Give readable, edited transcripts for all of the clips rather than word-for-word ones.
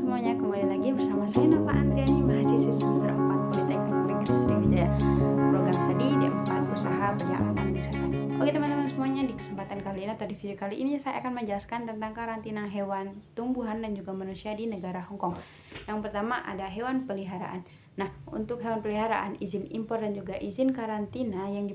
semuanya, kembali lagi bersama saya Nova Andriani, mahasiswa semester 4 Politeknik Negeri Sriwijaya, program studi D4 Usaha Perjalanan Wisata. Oke teman-teman semuanya, di kesempatan kali ini atau di video kali ini saya akan menjelaskan tentang karantina hewan, tumbuhan, dan juga manusia di negara Hong Kong. Yang pertama ada hewan peliharaan. Nah, untuk hewan peliharaan, izin impor dan juga izin karantina yang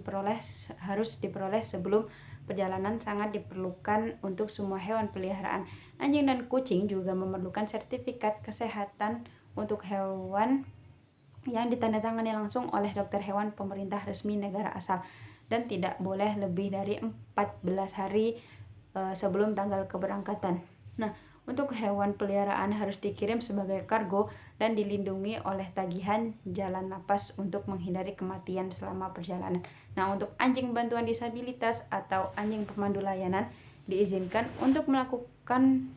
harus diperoleh sebelum perjalanan sangat diperlukan untuk semua hewan peliharaan. Anjing dan kucing juga memerlukan sertifikat kesehatan untuk hewan yang ditandatangani langsung oleh dokter hewan pemerintah resmi negara asal dan tidak boleh lebih dari 14 hari sebelum tanggal keberangkatan. Nah, untuk hewan peliharaan harus dikirim sebagai kargo dan dilindungi oleh tagihan jalan napas untuk menghindari kematian selama perjalanan. Nah, untuk anjing bantuan disabilitas atau anjing pemandu layanan diizinkan untuk melakukan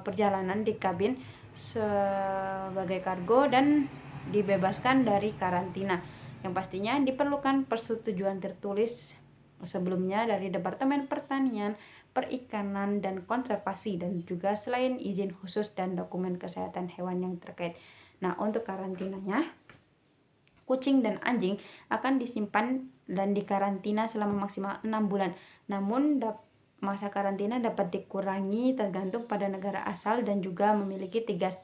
perjalanan di kabin sebagai kargo dan dibebaskan dari karantina. Yang pastinya diperlukan persetujuan tertulis sebelumnya dari Departemen Pertanian, Perikanan, dan Konservasi, dan juga selain izin khusus dan dokumen kesehatan hewan yang terkait. Nah, untuk karantinanya, kucing dan anjing akan disimpan dan dikarantina selama maksimal 6 bulan. Namun masa karantina dapat dikurangi tergantung pada negara asal dan juga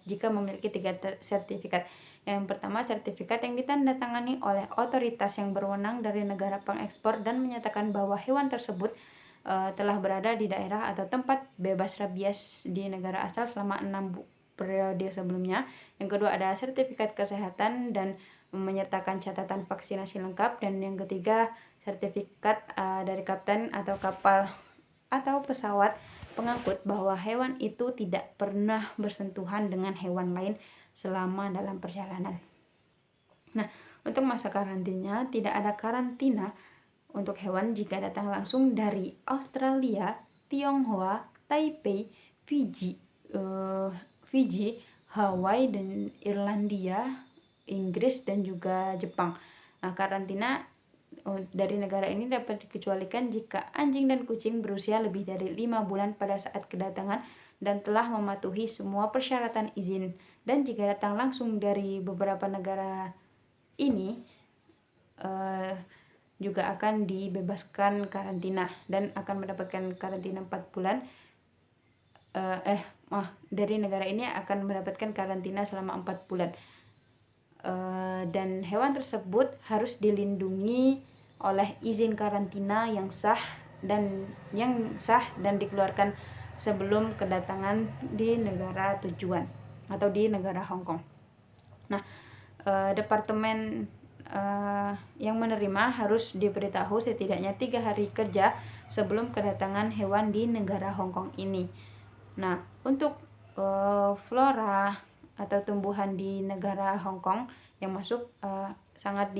jika memiliki tiga sertifikat. Yang pertama, sertifikat yang ditandatangani oleh otoritas yang berwenang dari negara pengekspor dan menyatakan bahwa hewan tersebut telah berada di daerah atau tempat bebas rabies di negara asal selama 6 periode sebelumnya. Yang kedua ada sertifikat kesehatan dan menyertakan catatan vaksinasi lengkap. Dan yang ketiga, sertifikat dari kapten atau kapal atau pesawat pengangkut bahwa hewan itu tidak pernah bersentuhan dengan hewan lain selama dalam perjalanan. Nah, untuk masa karantinanya tidak ada karantina untuk hewan jika datang langsung dari Australia, Tionghoa, Taipei, Fiji, Hawaii, dan Irlandia, Inggris, dan juga Jepang. Nah, karantina dari negara ini dapat dikecualikan jika anjing dan kucing berusia lebih dari 5 bulan pada saat kedatangan dan telah mematuhi semua persyaratan izin. Dan jika datang langsung dari beberapa negara ini juga akan dibebaskan karantina dan akan mendapatkan karantina 4 bulan. Dari negara ini akan mendapatkan karantina selama 4 bulan. Dan hewan tersebut harus dilindungi oleh izin karantina yang sah dan dikeluarkan sebelum kedatangan di negara tujuan atau di negara Hong Kong. Nah, departemen yang menerima harus diberitahu setidaknya 3 hari kerja sebelum kedatangan hewan di negara Hong Kong ini. Nah, untuk flora atau tumbuhan di negara Hong Kong yang masuk sangat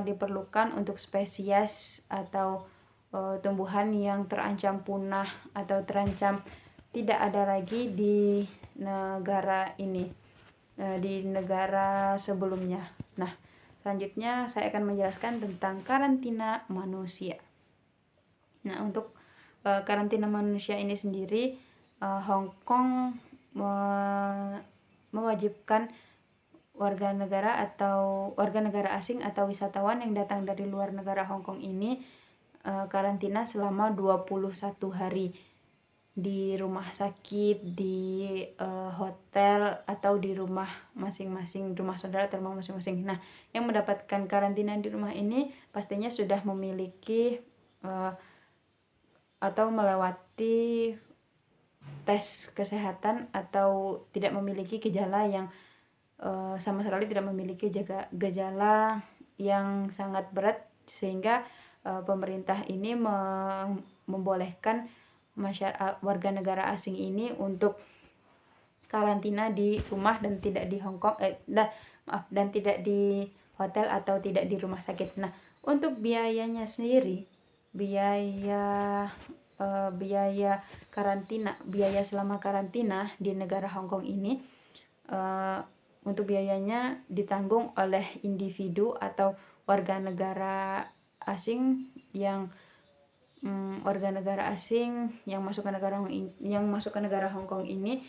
diperlukan untuk spesies atau tumbuhan yang terancam punah atau terancam tidak ada lagi di negara ini, di negara sebelumnya. Nah, selanjutnya saya akan menjelaskan tentang karantina manusia. Nah, untuk karantina manusia ini sendiri, Hong Kong mewajibkan warga negara asing atau wisatawan yang datang dari luar negara Hong Kong ini karantina selama 21 hari di rumah sakit, di hotel, atau di rumah masing-masing, rumah saudara atau rumah masing-masing. Nah, yang mendapatkan karantina di rumah ini pastinya sudah memiliki atau melewati tes kesehatan atau tidak memiliki gejala yang sama sekali tidak memiliki gejala yang sangat berat, sehingga pemerintah ini membolehkan warga negara asing ini untuk karantina di rumah dan tidak di Hong Kong dan tidak di hotel atau tidak di rumah sakit. Nah, untuk biayanya sendiri, biaya selama karantina di negara Hong Kong ini, untuk biayanya ditanggung oleh individu atau warga negara asing yang masuk ke negara Hong Kong ini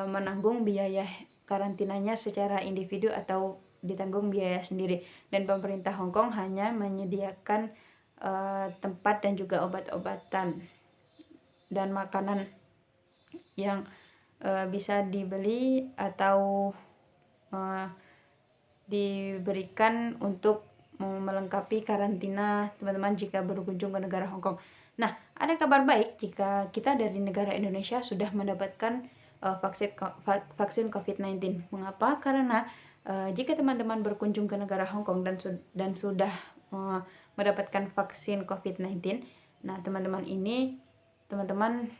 menanggung biaya karantinanya secara individu atau ditanggung biaya sendiri, dan pemerintah Hong Kong hanya menyediakan tempat dan juga obat-obatan dan makanan yang bisa dibeli atau diberikan untuk melengkapi karantina teman-teman jika berkunjung ke negara Hong Kong. Nah, ada kabar baik jika kita dari negara Indonesia sudah mendapatkan vaksin COVID-19. Mengapa? Karena jika teman-teman berkunjung ke negara Hong Kong dan sudah mendapatkan vaksin COVID-19, nah teman-teman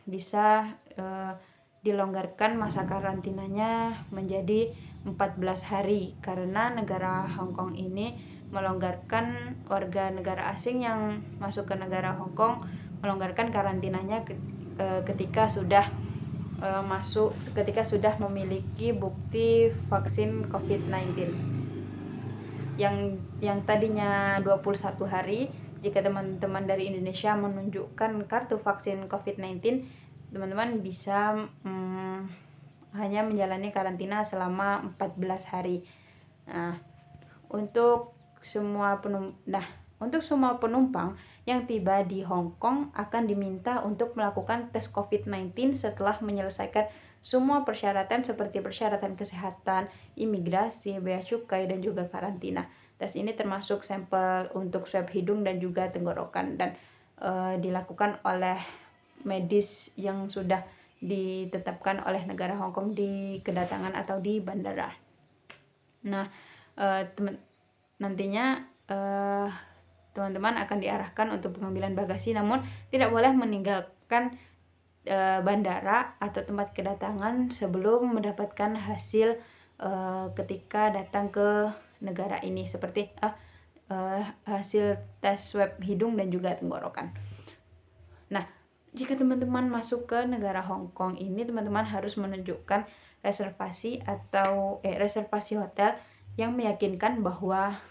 bisa dilonggarkan masa karantinanya menjadi 14 hari karena negara Hong Kong ini melonggarkan warga negara asing yang masuk ke negara Hong Kong, melonggarkan karantinanya ketika sudah memiliki bukti vaksin COVID-19 yang tadinya 21 hari. Jika teman-teman dari Indonesia menunjukkan kartu vaksin COVID-19, teman-teman bisa hanya menjalani karantina selama 14 hari. Nah, untuk semua penumpang yang tiba di Hong Kong akan diminta untuk melakukan tes COVID-19 setelah menyelesaikan semua persyaratan seperti persyaratan kesehatan, imigrasi, bea cukai, dan juga karantina. Tes ini termasuk sampel untuk swab hidung dan juga tenggorokan, dan dilakukan oleh medis yang sudah ditetapkan oleh negara Hong Kong di kedatangan atau di bandara. Nah, nantinya teman-teman akan diarahkan untuk pengambilan bagasi, namun tidak boleh meninggalkan bandara atau tempat kedatangan sebelum mendapatkan hasil ketika datang ke negara ini, seperti hasil tes swab hidung dan juga tenggorokan. Nah, jika teman-teman masuk ke negara Hong Kong ini, teman-teman harus menunjukkan reservasi atau reservasi hotel yang meyakinkan bahwa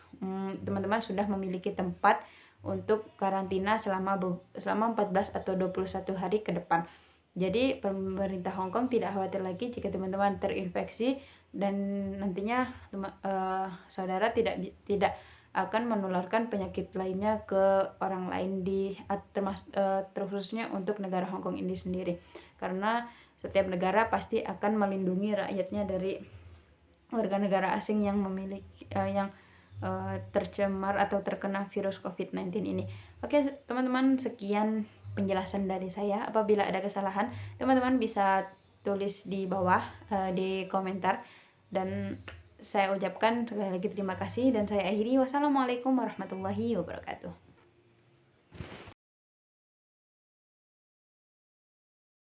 teman-teman sudah memiliki tempat untuk karantina selama 14 atau 21 hari ke depan. Jadi pemerintah Hong Kong tidak khawatir lagi jika teman-teman terinfeksi, dan nantinya saudara tidak akan menularkan penyakit lainnya ke orang lain terkhususnya untuk negara Hong Kong ini sendiri, karena setiap negara pasti akan melindungi rakyatnya dari warga negara asing yang memiliki tercemar atau terkena virus COVID-19 ini. Oke teman-teman, sekian penjelasan dari saya. Apabila ada kesalahan, teman-teman bisa tulis di bawah di komentar, dan saya ucapkan sekali lagi terima kasih, dan saya akhiri. Wassalamualaikum warahmatullahi wabarakatuh.